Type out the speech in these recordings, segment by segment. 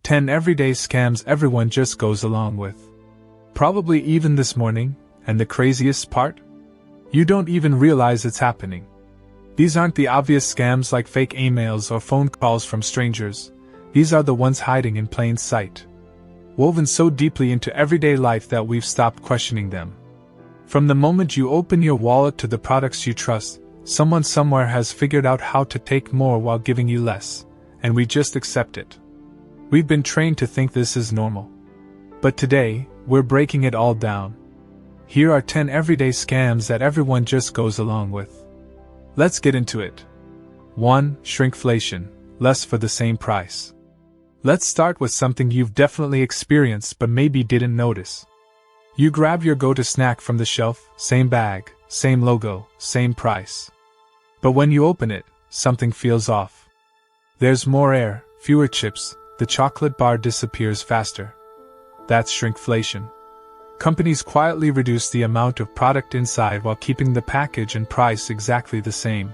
10 everyday scams everyone just goes along with. Probably even this morning, and the craziest part? You don't even realize it's happening. These aren't the obvious scams like fake emails or phone calls from strangers. These are the ones hiding in plain sight, woven so deeply into everyday life that we've stopped questioning them. From the moment you open your wallet to the products you trust, someone somewhere has figured out how to take more while giving you less, and we just accept it. We've been trained to think this is normal. But today, we're breaking it all down. Here are 10 everyday scams that everyone just goes along with. Let's get into it. 1. Shrinkflation, less for the same price. Let's start with something you've definitely experienced but maybe didn't notice. You grab your go-to snack from the shelf, same bag, same logo, same price. But when you open it, something feels off. There's more air, fewer chips, the chocolate bar disappears faster. That's shrinkflation. Companies quietly reduce the amount of product inside while keeping the package and price exactly the same.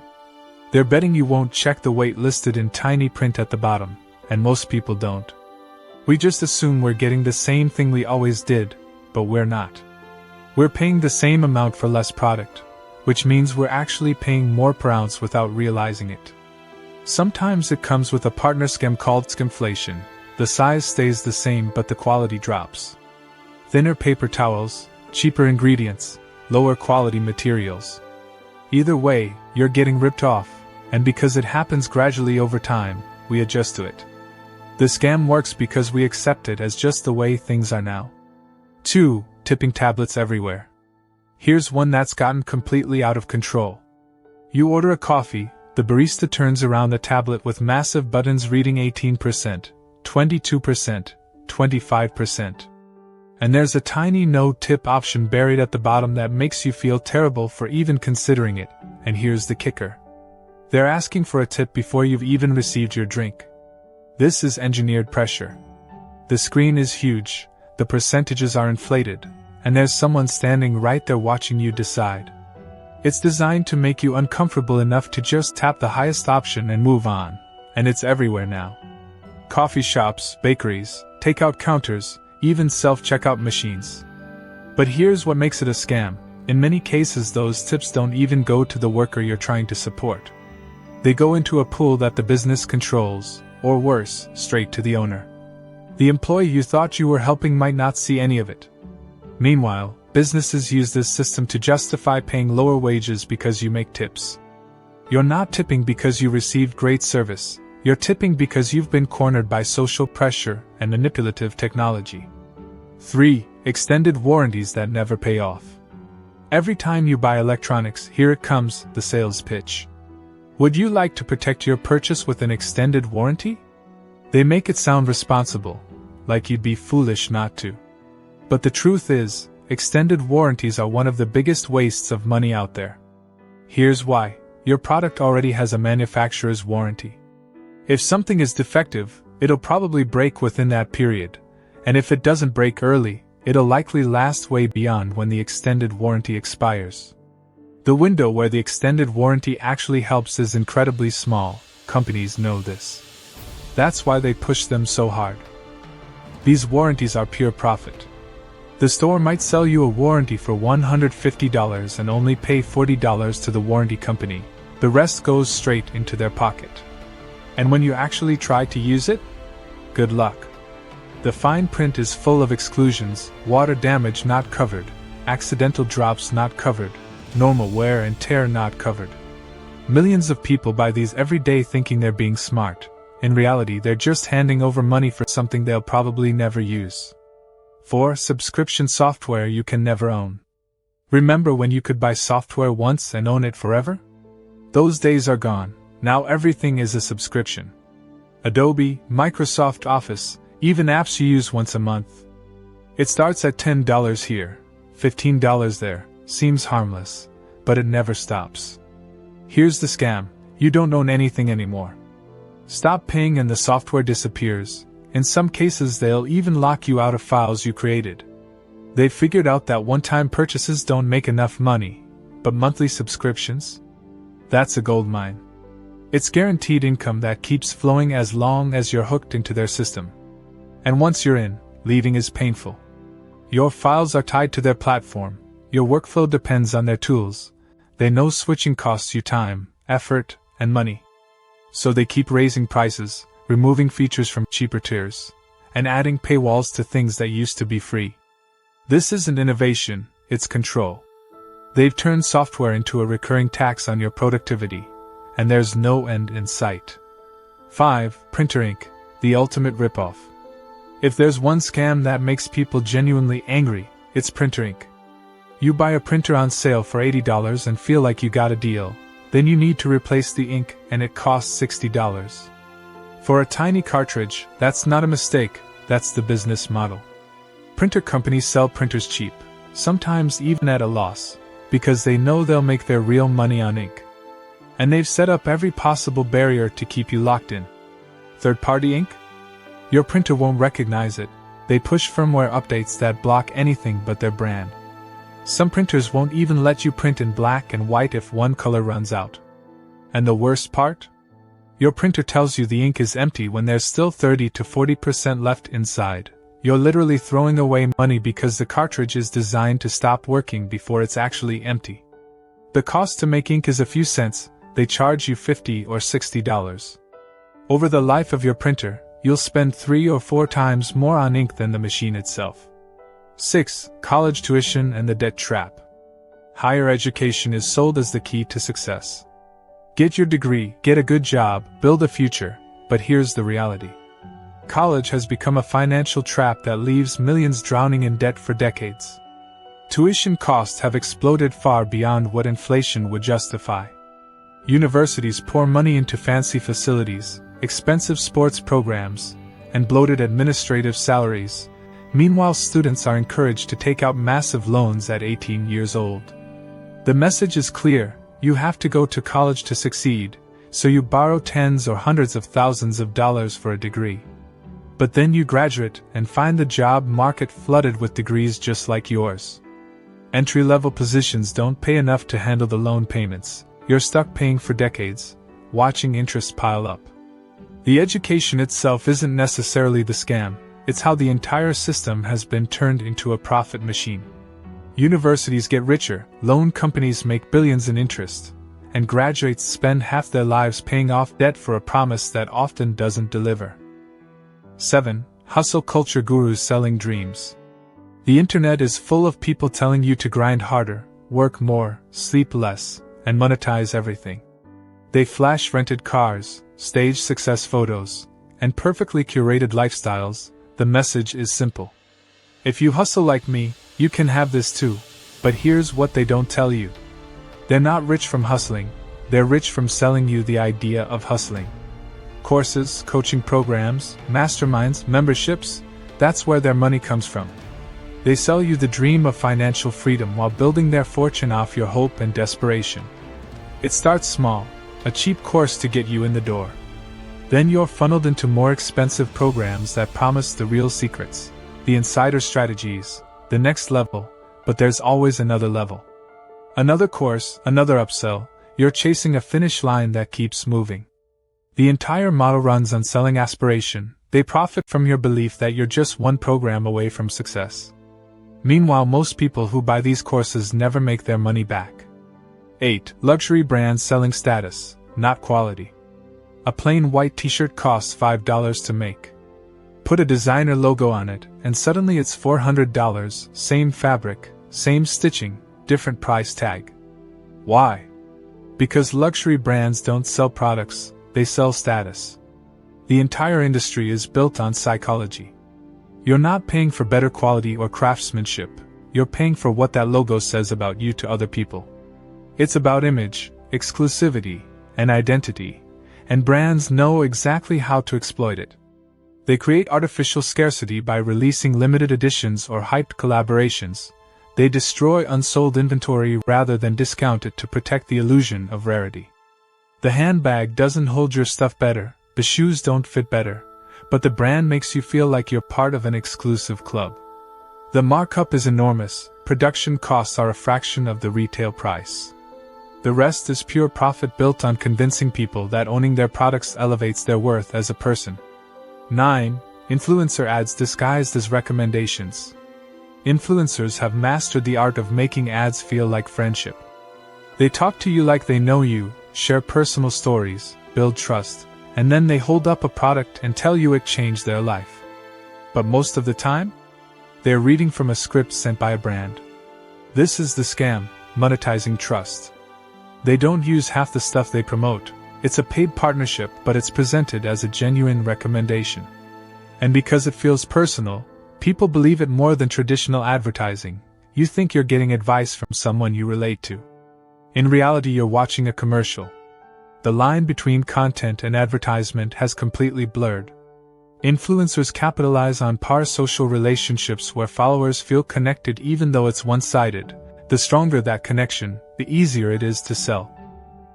They're betting you won't check the weight listed in tiny print at the bottom, and most people don't. We just assume we're getting the same thing we always did, but we're not. We're paying the same amount for less product, which means we're actually paying more per ounce without realizing it. Sometimes it comes with a partner scam called skimflation. The size stays the same but the quality drops. Thinner paper towels, cheaper ingredients, lower quality materials. Either way, you're getting ripped off, and because it happens gradually over time, we adjust to it. The scam works because we accept it as just the way things are now. 2. Tipping tablets everywhere. Here's one that's gotten completely out of control. You order a coffee, the barista turns around the tablet with massive buttons reading 18%, 22%, 25%. And there's a tiny no-tip option buried at the bottom that makes you feel terrible for even considering it, and here's the kicker. They're asking for a tip before you've even received your drink. This is engineered pressure. The screen is huge, the percentages are inflated, and there's someone standing right there watching you decide. It's designed to make you uncomfortable enough to just tap the highest option and move on, and it's everywhere now. Coffee shops, bakeries, takeout counters, even self-checkout machines. But here's what makes it a scam. In many cases, those tips don't even go to the worker you're trying to support. They go into a pool that the business controls, or worse, straight to the owner. The employee you thought you were helping might not see any of it. Meanwhile, businesses use this system to justify paying lower wages because you make tips. You're not tipping because you received great service. You're tipping because you've been cornered by social pressure and manipulative technology. 3. Extended warranties that never pay off. Every time you buy electronics, here it comes, the sales pitch. Would you like to protect your purchase with an extended warranty? They make it sound responsible, like you'd be foolish not to. But the truth is, extended warranties are one of the biggest wastes of money out there. Here's why. Your product already has a manufacturer's warranty. If something is defective, it'll probably break within that period, and if it doesn't break early, it'll likely last way beyond when the extended warranty expires. The window where the extended warranty actually helps is incredibly small. Companies know this. That's why they push them so hard. These warranties are pure profit. The store might sell you a warranty for $150 and only pay $40 to the warranty company. The rest goes straight into their pocket. And when you actually try to use it? Good luck. The fine print is full of exclusions: water damage not covered, accidental drops not covered, normal wear and tear not covered. Millions of people buy these every day thinking they're being smart. In reality, they're just handing over money for something they'll probably never use. 4. Subscription software you can never own. Remember when you could buy software once and own it forever? Those days are gone. Now everything is a subscription. Adobe, Microsoft Office, even apps you use once a month. It starts at $10 here, $15 there. Seems harmless, but it never stops. Here's the scam: you don't own anything anymore. Stop paying and the software disappears. In some cases, they'll even lock you out of files you created. They've figured out that one-time purchases don't make enough money, but monthly subscriptions? That's a goldmine. It's guaranteed income that keeps flowing as long as you're hooked into their system. And once you're in, leaving is painful. Your files are tied to their platform, your workflow depends on their tools, they know switching costs you time, effort, and money. So they keep raising prices, removing features from cheaper tiers, and adding paywalls to things that used to be free. This isn't innovation, it's control. They've turned software into a recurring tax on your productivity, and there's no end in sight. 5. Printer ink, the ultimate ripoff. If there's one scam that makes people genuinely angry, it's printer ink. You buy a printer on sale for $80 and feel like you got a deal, then you need to replace the ink and it costs $60. For a tiny cartridge, that's not a mistake, that's the business model. Printer companies sell printers cheap, sometimes even at a loss, because they know they'll make their real money on ink. And they've set up every possible barrier to keep you locked in. Third-party ink? Your printer won't recognize it. They push firmware updates that block anything but their brand. Some printers won't even let you print in black and white if one color runs out. And the worst part? Your printer tells you the ink is empty when there's still 30 to 40% left inside. You're literally throwing away money because the cartridge is designed to stop working before it's actually empty. The cost to make ink is a few cents, they charge you $50 or $60. Over the life of your printer, you'll spend 3 or 4 times more on ink than the machine itself. 6. College tuition and the debt trap. Higher education is sold as the key to success. Get your degree, get a good job, build a future, but here's the reality. College has become a financial trap that leaves millions drowning in debt for decades. Tuition costs have exploded far beyond what inflation would justify. Universities pour money into fancy facilities, expensive sports programs, and bloated administrative salaries. Meanwhile, students are encouraged to take out massive loans at 18 years old. The message is clear, you have to go to college to succeed, so you borrow tens or hundreds of thousands of dollars for a degree. But then you graduate and find the job market flooded with degrees just like yours. Entry-level positions don't pay enough to handle the loan payments. You're stuck paying for decades, watching interest pile up. The education itself isn't necessarily the scam, it's how the entire system has been turned into a profit machine. Universities get richer, loan companies make billions in interest, and graduates spend half their lives paying off debt for a promise that often doesn't deliver. 7. Hustle culture gurus selling dreams. The internet is full of people telling you to grind harder, work more, sleep less, and monetize everything. They flash rented cars, stage success photos, and perfectly curated lifestyles. The message is simple. If you hustle like me, you can have this too, but here's what they don't tell you. They're not rich from hustling, they're rich from selling you the idea of hustling. Courses, coaching programs, masterminds, memberships, that's where their money comes from. They sell you the dream of financial freedom while building their fortune off your hope and desperation. It starts small, a cheap course to get you in the door. Then you're funneled into more expensive programs that promise the real secrets, the insider strategies, the next level, but there's always another level. Another course, another upsell, you're chasing a finish line that keeps moving. The entire model runs on selling aspiration. They profit from your belief that you're just one program away from success. Meanwhile, most people who buy these courses never make their money back. 8. Luxury brands selling status, not quality. A plain white t-shirt costs $5 to make. Put a designer logo on it, and suddenly it's $400, same fabric, same stitching, different price tag. Why? Because luxury brands don't sell products, they sell status. The entire industry is built on psychology. You're not paying for better quality or craftsmanship, you're paying for what that logo says about you to other people. It's about image, exclusivity, and identity, and brands know exactly how to exploit it. They create artificial scarcity by releasing limited editions or hyped collaborations. They destroy unsold inventory rather than discount it to protect the illusion of rarity. The handbag doesn't hold your stuff better, the shoes don't fit better, but the brand makes you feel like you're part of an exclusive club. The markup is enormous, production costs are a fraction of the retail price. The rest is pure profit built on convincing people that owning their products elevates their worth as a person. 9. Influencer ads disguised as recommendations. Influencers have mastered the art of making ads feel like friendship. They talk to you like they know you, share personal stories, build trust, and then they hold up a product and tell you it changed their life. But most of the time, they're reading from a script sent by a brand. This is the scam, monetizing trust. They don't use half the stuff they promote. It's a paid partnership, but it's presented as a genuine recommendation. And because it feels personal, people believe it more than traditional advertising. You think you're getting advice from someone you relate to. In reality, you're watching a commercial. The line between content and advertisement has completely blurred. Influencers capitalize on parasocial relationships where followers feel connected even though it's one-sided. The stronger that connection, the easier it is to sell.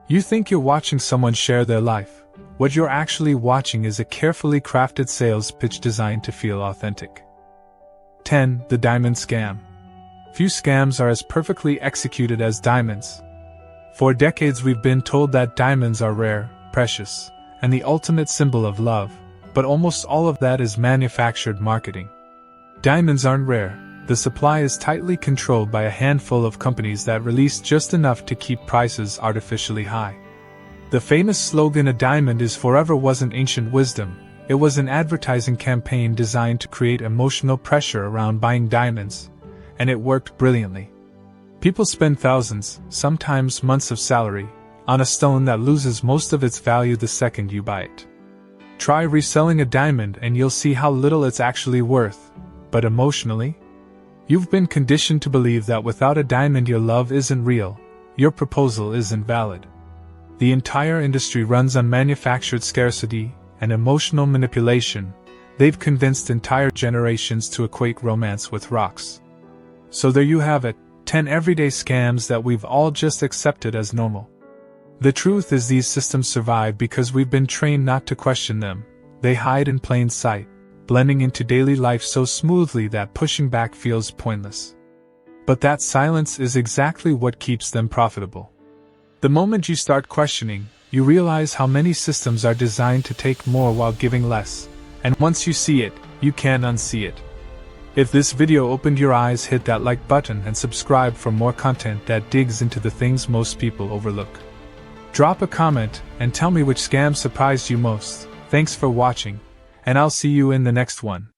You think you're watching someone share their life. What you're actually watching is a carefully crafted sales pitch designed to feel authentic. 10. The diamond scam. Few scams are as perfectly executed as diamonds. For decades we've been told that diamonds are rare, precious, and the ultimate symbol of love, but almost all of that is manufactured marketing. Diamonds aren't rare. The supply is tightly controlled by a handful of companies that release just enough to keep prices artificially high. The famous slogan "A diamond is forever" wasn't ancient wisdom. It was an advertising campaign designed to create emotional pressure around buying diamonds, and it worked brilliantly. People spend thousands, sometimes months of salary, on a stone that loses most of its value the second you buy it. Try reselling a diamond and you'll see how little it's actually worth. But emotionally, you've been conditioned to believe that without a diamond your love isn't real, your proposal isn't valid. The entire industry runs on manufactured scarcity and emotional manipulation. They've convinced entire generations to equate romance with rocks. So there you have it, 10 everyday scams that we've all just accepted as normal. The truth is these systems survive because we've been trained not to question them. They hide in plain sight, blending into daily life so smoothly that pushing back feels pointless. But that silence is exactly what keeps them profitable. The moment you start questioning, you realize how many systems are designed to take more while giving less, and once you see it, you can't unsee it. If this video opened your eyes, hit that like button and subscribe for more content that digs into the things most people overlook. Drop a comment and tell me which scam surprised you most. Thanks for watching, and I'll see you in the next one.